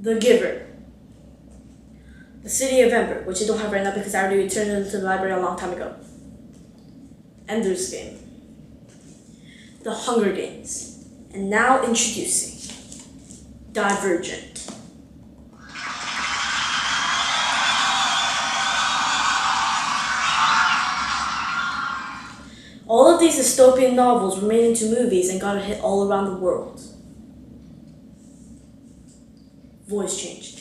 The Giver, The City of Ember, which I don't have right now because I already returned it to the library a long time ago. Ender's Game, The Hunger Games, and now introducing Divergent. All of these dystopian novels were made into movies and got a hit all around the world. Voice change.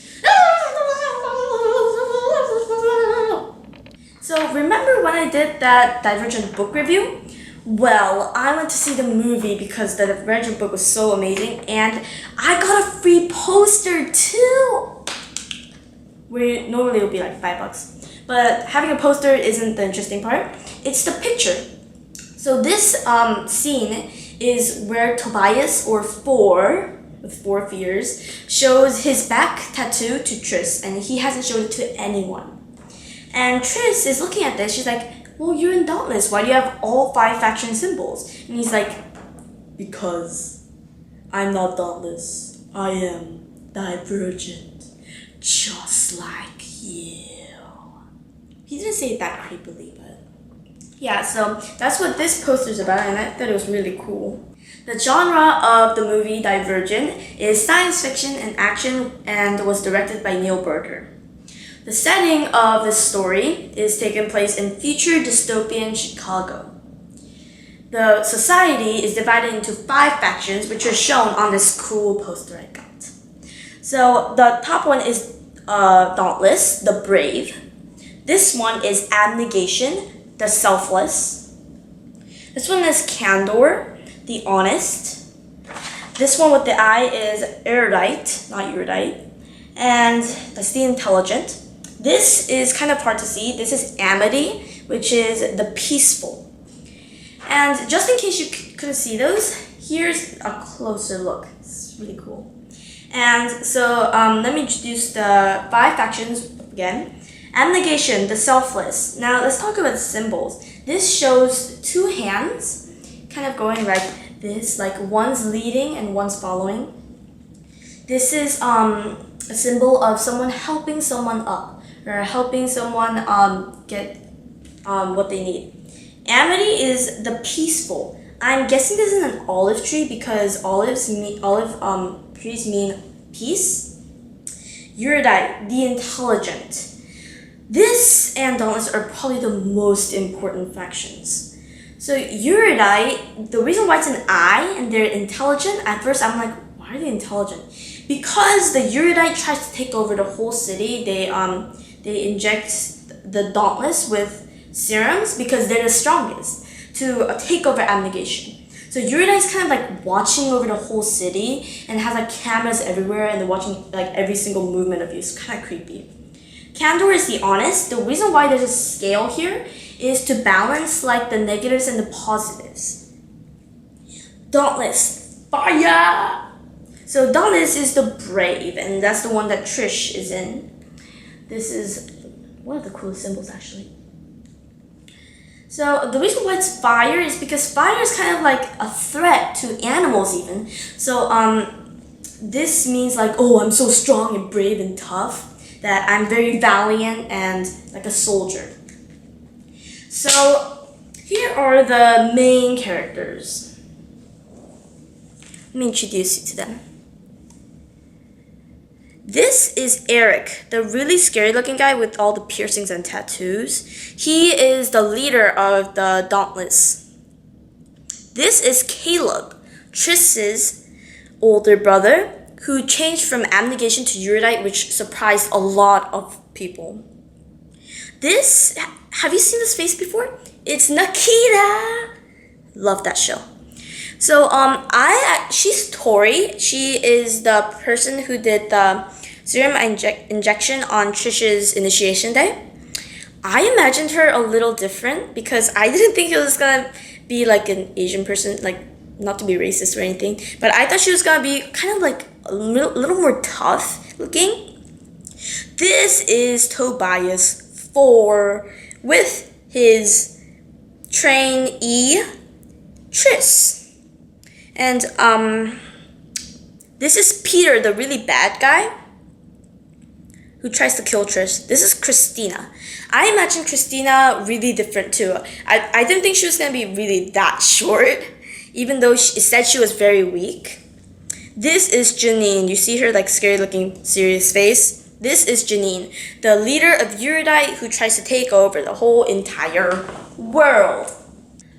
So remember when I did that Divergent book review? Well, I went to see the movie because the Divergent book was so amazing and I got a free poster too! Where normally it would be like $5. But having a poster isn't the interesting part. It's the picture. So this scene is where Tobias, or Four, with 4 fears, shows his back tattoo to Triss, and he hasn't showed it to anyone. And Triss is looking at this, she's like, well, you're in Dauntless, why do you have all 5 faction symbols? And he's like, because I'm not Dauntless, I am Divergent, just like you. He didn't say it that creepily, but yeah, so that's what this poster's about, and I thought it was really cool. The genre of the movie Divergent is science fiction and action and was directed by Neil Berger. The setting of this story is taking place in future dystopian Chicago. The society is divided into 5 factions, which are shown on this cool poster I got. So the top one is Dauntless, the Brave. This one is Abnegation, the Selfless. This one is Candor, the Honest. This one with the I is Erudite, not Erudite. And that's the Intelligent. This is kind of hard to see. This is Amity, which is the Peaceful. And just in case you couldn't see those, here's a closer look. It's really cool. And so let me introduce the 5 factions again. Abnegation, the Selfless. Now let's talk about the symbols. This shows 2 hands kind of going like this, like one's leading and one's following. This is a symbol of someone helping someone up or helping someone get what they need. Amity is the Peaceful. I'm guessing this is an olive tree because olive trees mean peace. Erudite, the Intelligent. This and Dauntless are probably the most important factions. So Erudite, the reason why it's an I and they're intelligent, at first I'm like, why are they intelligent? Because the Erudite tries to take over the whole city. They inject the Dauntless with serums because they're the strongest to take over Abnegation. So Erudite's kind of like watching over the whole city and has like cameras everywhere and they're watching like every single movement of you. It's kind of creepy. Candor is the Honest. The reason why there's a scale here is to balance like the negatives and the positives. Dauntless, fire! So Dauntless is the Brave, and that's the one that Trish is in. This is one of the coolest symbols actually. So the reason why it's fire is because fire is kind of like a threat to animals even. So this means like, oh, I'm so strong and brave and tough, that I'm very valiant and like a soldier. So here are the main characters. Let me introduce you to them. This is Eric, the really scary looking guy with all the piercings and tattoos. He is the leader of the Dauntless. This is Caleb, Triss's older brother, who changed from Abnegation to Erudite, which surprised a lot of people. This, have you seen this face before? It's Nikita! Love that show. So, she's Tori. She is the person who did the serum injection on Trish's initiation day. I imagined her a little different because I didn't think it was gonna be like an Asian person, like not to be racist or anything, but I thought she was gonna be kind of like a little more tough looking. This is Tobias 4 with his trainee Triss. And this is Peter, the really bad guy. who tries to kill Trish. This is Christina. I imagine Christina really different too. I didn't think she was gonna be really that short, even though it said she was very weak. This is Janine. You see her like scary looking serious face? This is Janine, the leader of Eurydice who tries to take over the whole entire world.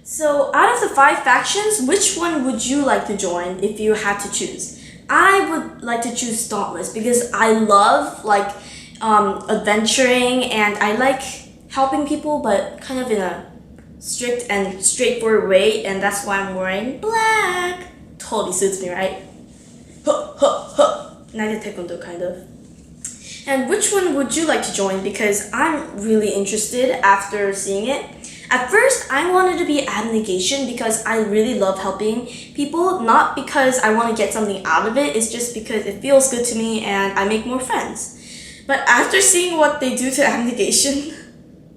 So out of the 5 factions, which one would you like to join if you had to choose? I would like to choose Dauntless because I love like adventuring and I like helping people, but kind of in a strict and straightforward way, and that's why I'm wearing black. Totally suits me, right? Huh, huh, huh. And I did taekwondo kind of. And which one would you like to join? Because I'm really interested after seeing it. At first, I wanted to be abnegation because I really love helping people, not because I want to get something out of it, it's just because it feels good to me and I make more friends. But after seeing what they do to abnegation,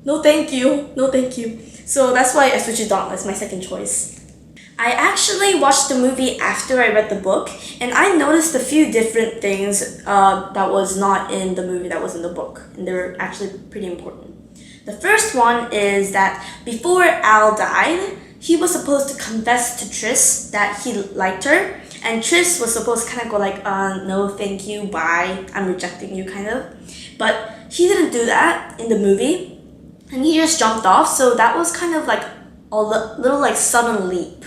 no thank you, no thank you. So that's why I switched to Dauntless, my second choice. I actually watched the movie after I read the book, and I noticed a few different things that was not in the movie that was in the book, and they were actually pretty important. The first one is that before Al died, he was supposed to confess to Triss that he liked her, and Triss was supposed to kind of go like, no thank you, bye, I'm rejecting you kind of. But he didn't do that in the movie, and he just jumped off, so that was kind of like a little like sudden leap.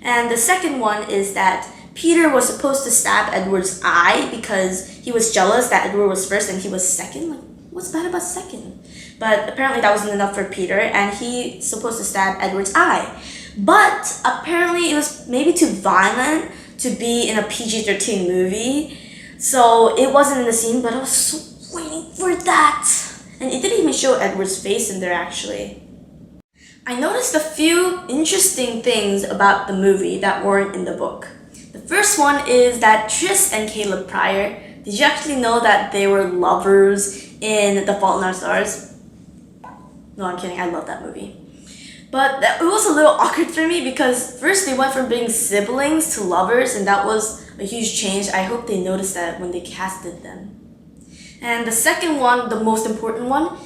And the second one is that Peter was supposed to stab Edward's eye because he was jealous that Edward was first and he was second. Like, what's bad about second? But apparently that wasn't enough for Peter, and he's supposed to stab Edward's eye. But apparently it was maybe too violent to be in a PG-13 movie, so it wasn't in the scene, but I was so waiting for that. And it didn't even show Edward's face in there actually. I noticed a few interesting things about the movie that weren't in the book. The first one is that Triss and Caleb Pryor, did you actually know that they were lovers in The Fault in Our Stars? No, I'm kidding, I love that movie. But it was a little awkward for me because first they went from being siblings to lovers, and that was a huge change. I hope they noticed that when they casted them. And the second one, the most important one,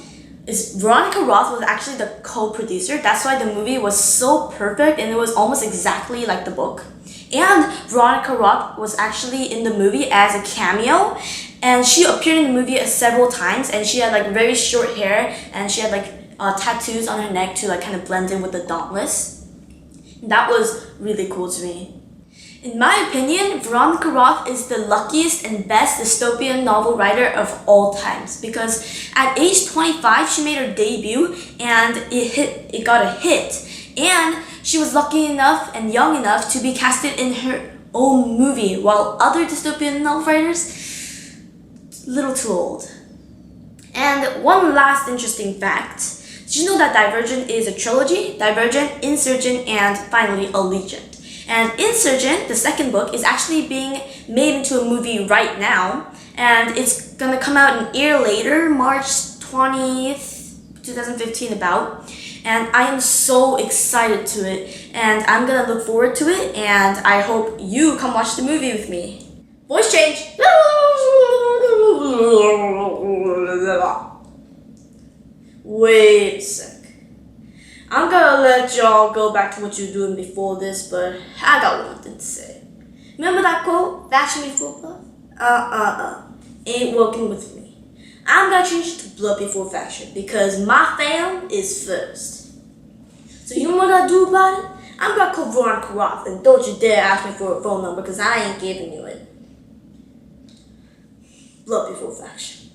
is Veronica Roth was actually the co-producer. That's why the movie was so perfect and it was almost exactly like the book. And Veronica Roth was actually in the movie as a cameo, and she appeared in the movie several times, and she had like very short hair and she had like tattoos on her neck to like kind of blend in with the Dauntless. And that was really cool to me. In my opinion, Veronica Roth is the luckiest and best dystopian novel writer of all times because at age 25, she made her debut and it got a hit. And she was lucky enough and young enough to be casted in her own movie, while other dystopian novel writers, a little too old. And one last interesting fact. Did you know that Divergent is a trilogy? Divergent, Insurgent, and finally Allegiant. And Insurgent, the second book, is actually being made into a movie right now. And it's gonna come out an year later, March 20th, 2015 about. And I am so excited to it. And I'm gonna look forward to it. And I hope you come watch the movie with me. Voice change! Wait a sec. I'm gonna let y'all go back to what you were doing before this, but I got one thing to say. Remember that quote? Fashion before blood? Ain't working with me. I'm gonna change it to blood before fashion because my fam is first. So you know what I do about it? I'm gonna call Veronica Roth, and don't you dare ask me for a phone number because I ain't giving you it. Blood before fashion.